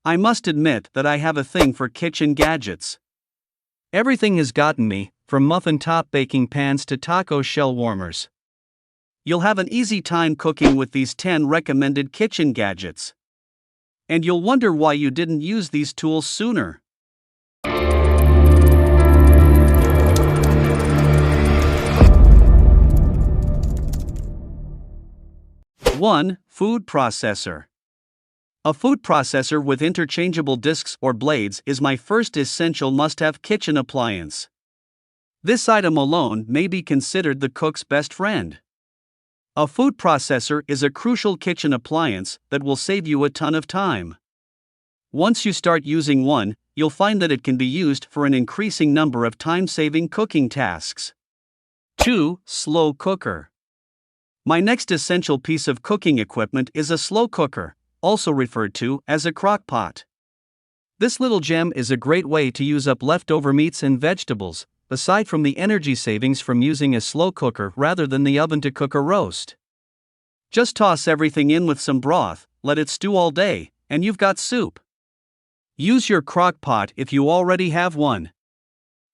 I must admit that I have a thing for kitchen gadgets. Everything has gotten me, from muffin top baking pans to taco shell warmers. You'll have an easy time cooking with these 10 recommended kitchen gadgets. And you'll wonder why you didn't use these tools sooner. One, food processor. A food processor with interchangeable discs or blades is my first essential must-have kitchen appliance. This item alone may be considered the cook's best friend. A food processor is a crucial kitchen appliance that will save you a ton of time. Once you start using one, you'll find that it can be used for an increasing number of time-saving cooking tasks. 2. Slow cooker. My next essential piece of cooking equipment is a slow cooker, also referred to as a crock pot. This little gem is a great way to use up leftover meats and vegetables, aside from the energy savings from using a slow cooker rather than the oven to cook a roast. Just toss everything in with some broth, let it stew all day, and you've got soup. Use your crock pot if you already have one.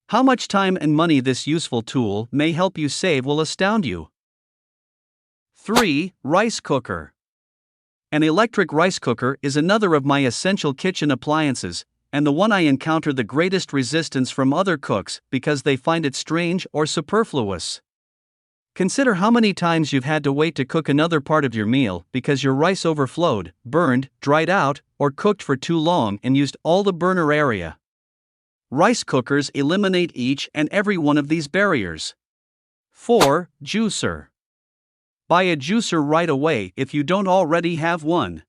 How much time and money this useful tool may help you save will astound you. 3. Rice cooker. An electric rice cooker is another of my essential kitchen appliances, and the one I encounter the greatest resistance from other cooks because they find it strange or superfluous. Consider how many times you've had to wait to cook another part of your meal because your rice overflowed, burned, dried out, or cooked for too long and used all the burner area. Rice cookers eliminate each and every one of these barriers. 4. Juicer. Buy a juicer right away if you don't already have one.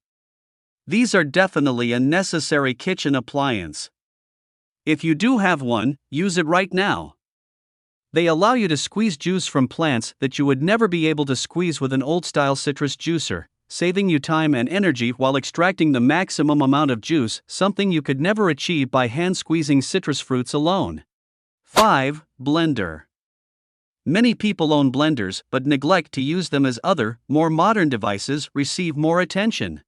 These are definitely a necessary kitchen appliance. If you do have one, use it right now. They allow you to squeeze juice from plants that you would never be able to squeeze with an old-style citrus juicer, saving you time and energy while extracting the maximum amount of juice, something you could never achieve by hand-squeezing citrus fruits alone. 5. Blender. Many people own blenders but neglect to use them as other, more modern devices receive more attention.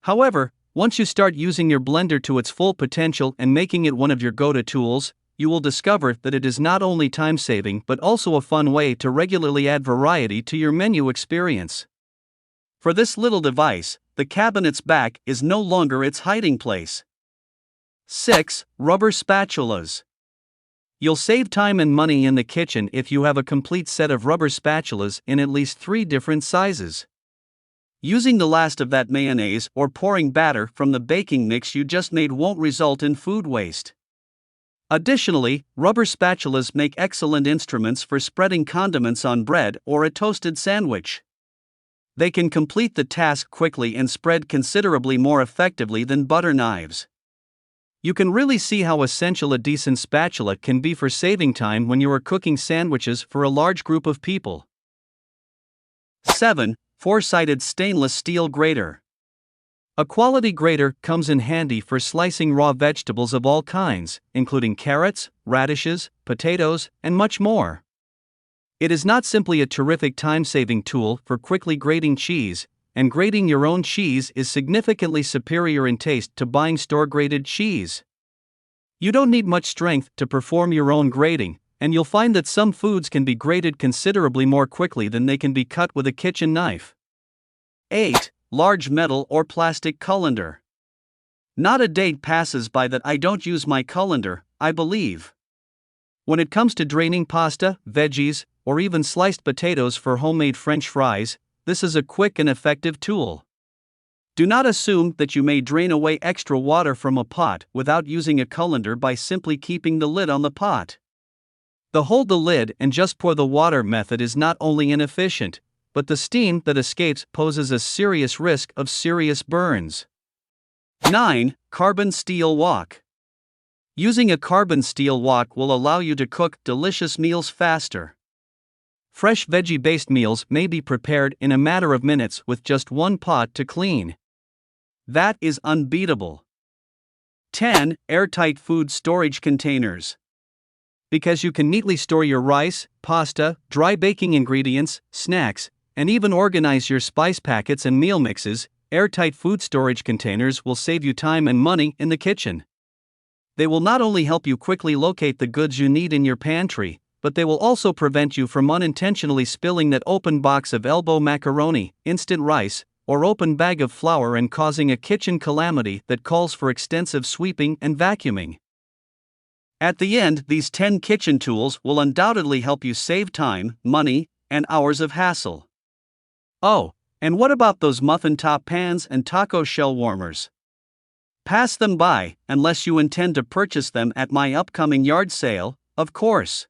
However, once you start using your blender to its full potential and making it one of your go-to tools, you will discover that it is not only time-saving but also a fun way to regularly add variety to your menu experience. For this little device, the cabinet's back is no longer its hiding place. 6. Rubber spatulas. You'll save time and money in the kitchen if you have a complete set of rubber spatulas in at least 3 different sizes. Using the last of that mayonnaise or pouring batter from the baking mix you just made won't result in food waste. Additionally, rubber spatulas make excellent instruments for spreading condiments on bread or a toasted sandwich. They can complete the task quickly and spread considerably more effectively than butter knives. You can really see how essential a decent spatula can be for saving time when you are cooking sandwiches for a large group of people. 7. 4-sided stainless steel grater. A quality grater comes in handy for slicing raw vegetables of all kinds, including carrots, radishes, potatoes, and much more. It is not simply a terrific time-saving tool for quickly grating cheese, and grating your own cheese is significantly superior in taste to buying store-grated cheese. You don't need much strength to perform your own grating, and you'll find that some foods can be grated considerably more quickly than they can be cut with a kitchen knife. 8. Large metal or plastic colander. Not a day passes by that I don't use my colander, I believe. When it comes to draining pasta, veggies, or even sliced potatoes for homemade French fries, this is a quick and effective tool. Do not assume that you may drain away extra water from a pot without using a colander by simply keeping the lid on the pot. The hold the lid and just pour the water method is not only inefficient, but the steam that escapes poses a serious risk of serious burns. 9. Carbon steel wok. Using a carbon steel wok will allow you to cook delicious meals faster. Fresh veggie-based meals may be prepared in a matter of minutes with just one pot to clean. That is unbeatable. 10. Airtight food storage containers. Because you can neatly store your rice, pasta, dry baking ingredients, snacks, and even organize your spice packets and meal mixes, airtight food storage containers will save you time and money in the kitchen. They will not only help you quickly locate the goods you need in your pantry, but they will also prevent you from unintentionally spilling that open box of elbow macaroni, instant rice, or open bag of flour and causing a kitchen calamity that calls for extensive sweeping and vacuuming. At the end, these 10 kitchen tools will undoubtedly help you save time, money, and hours of hassle. Oh, and what about those muffin top pans and taco shell warmers? Pass them by, unless you intend to purchase them at my upcoming yard sale, of course.